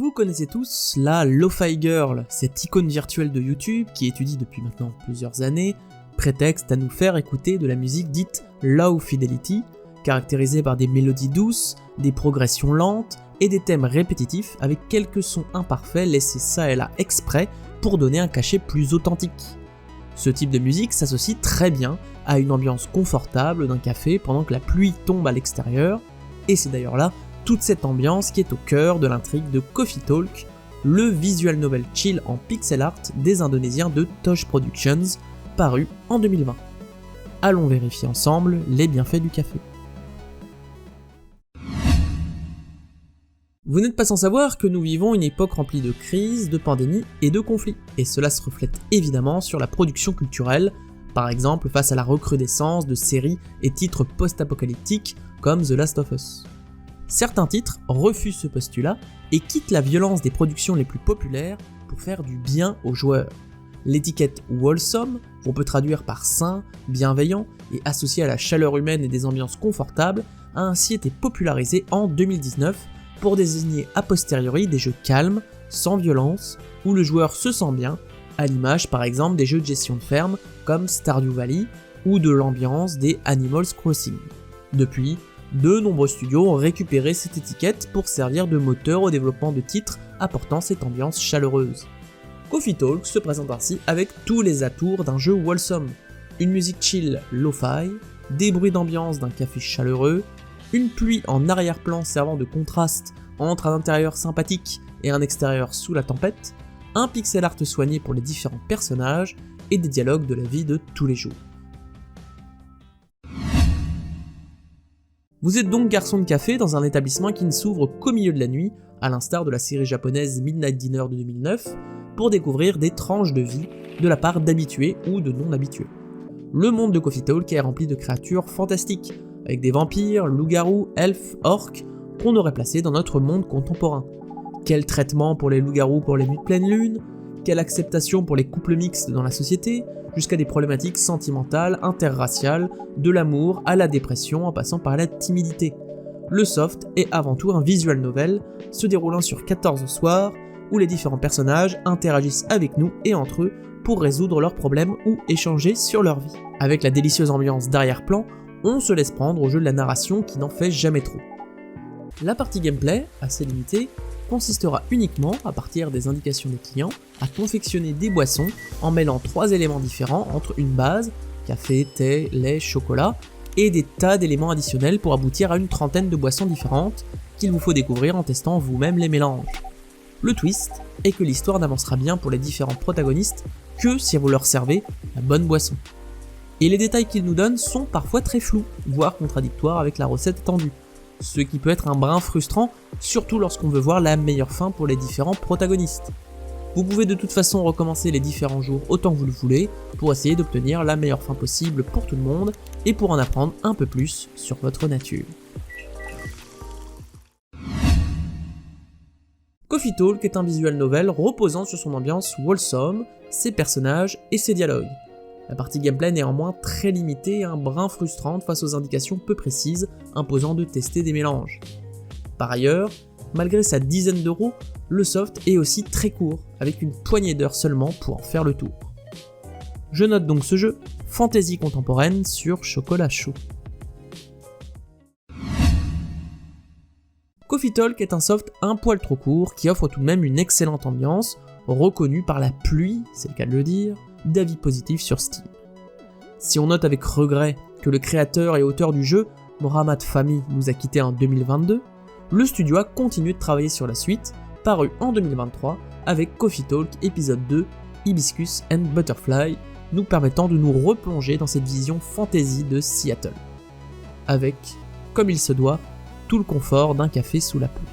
Vous connaissez tous la Lo-Fi Girl, cette icône virtuelle de YouTube qui étudie depuis maintenant plusieurs années, prétexte à nous faire écouter de la musique dite Low Fidelity, caractérisée par des mélodies douces, des progressions lentes et des thèmes répétitifs avec quelques sons imparfaits laissés ça et là exprès pour donner un cachet plus authentique. Ce type de musique s'associe très bien à une ambiance confortable d'un café pendant que la pluie tombe à l'extérieur, et c'est d'ailleurs là toute cette ambiance qui est au cœur de l'intrigue de Coffee Talk, le visual novel chill en pixel art des Indonésiens de Tosh Productions, paru en 2020. Allons vérifier ensemble les bienfaits du café. Vous n'êtes pas sans savoir que nous vivons une époque remplie de crises, de pandémies et de conflits, et cela se reflète évidemment sur la production culturelle, par exemple face à la recrudescence de séries et titres post-apocalyptiques comme The Last of Us. Certains titres refusent ce postulat et quittent la violence des productions les plus populaires pour faire du bien aux joueurs. L'étiquette wholesome, qu'on peut traduire par sain, bienveillant et associé à la chaleur humaine et des ambiances confortables, a ainsi été popularisée en 2019 pour désigner a posteriori des jeux calmes, sans violence, où le joueur se sent bien, à l'image par exemple des jeux de gestion de ferme comme Stardew Valley ou de l'ambiance des Animal Crossing. Depuis, de nombreux studios ont récupéré cette étiquette pour servir de moteur au développement de titres apportant cette ambiance chaleureuse. Coffee Talk se présente ainsi avec tous les atours d'un jeu wholesome, une musique chill lo-fi, des bruits d'ambiance d'un café chaleureux, une pluie en arrière-plan servant de contraste entre un intérieur sympathique et un extérieur sous la tempête, un pixel art soigné pour les différents personnages et des dialogues de la vie de tous les jours. Vous êtes donc garçon de café dans un établissement qui ne s'ouvre qu'au milieu de la nuit, à l'instar de la série japonaise Midnight Dinner de 2009, pour découvrir des tranches de vie de la part d'habitués ou de non-habitués. Le monde de Coffee Talk est rempli de créatures fantastiques, avec des vampires, loups-garous, elfes, orques, qu'on aurait placés dans notre monde contemporain. Quel traitement pour les loups-garous pour les nuits de pleine lune, quelle acceptation pour les couples mixtes dans la société, jusqu'à des problématiques sentimentales, interraciales, de l'amour à la dépression en passant par la timidité. Le soft est avant tout un visual novel, se déroulant sur 14 soirs, où les différents personnages interagissent avec nous et entre eux pour résoudre leurs problèmes ou échanger sur leur vie. Avec la délicieuse ambiance d'arrière-plan, on se laisse prendre au jeu de la narration qui n'en fait jamais trop. La partie gameplay, assez limitée, consistera uniquement, à partir des indications des clients, à confectionner des boissons en mêlant 3 éléments différents entre une base, café, thé, lait, chocolat, et des tas d'éléments additionnels pour aboutir à une trentaine de boissons différentes qu'il vous faut découvrir en testant vous-même les mélanges. Le twist est que l'histoire n'avancera bien pour les différents protagonistes que si vous leur servez la bonne boisson. Et les détails qu'ils nous donnent sont parfois très flous, voire contradictoires avec la recette attendue, ce qui peut être un brin frustrant, surtout lorsqu'on veut voir la meilleure fin pour les différents protagonistes. Vous pouvez de toute façon recommencer les différents jours autant que vous le voulez, pour essayer d'obtenir la meilleure fin possible pour tout le monde, et pour en apprendre un peu plus sur votre nature. Coffee Talk est un visual novel reposant sur son ambiance wholesome, ses personnages et ses dialogues. La partie gameplay néanmoins très limitée et un brin frustrante face aux indications peu précises imposant de tester des mélanges. Par ailleurs, malgré sa dizaine d'euros, le soft est aussi très court, avec une poignée d'heures seulement pour en faire le tour. Je note donc ce jeu, fantasy contemporaine sur chocolat chaud. Coffee Talk est un soft un poil trop court qui offre tout de même une excellente ambiance, reconnue par la pluie, c'est le cas de le dire, d'avis positifs sur Steam. Si on note avec regret que le créateur et auteur du jeu, Mohamed Fahmy, nous a quittés en 2022, le studio a continué de travailler sur la suite, paru en 2023 avec Coffee Talk épisode 2, Hibiscus and Butterfly, nous permettant de nous replonger dans cette vision fantasy de Seattle. Avec, comme il se doit, tout le confort d'un café sous la pluie.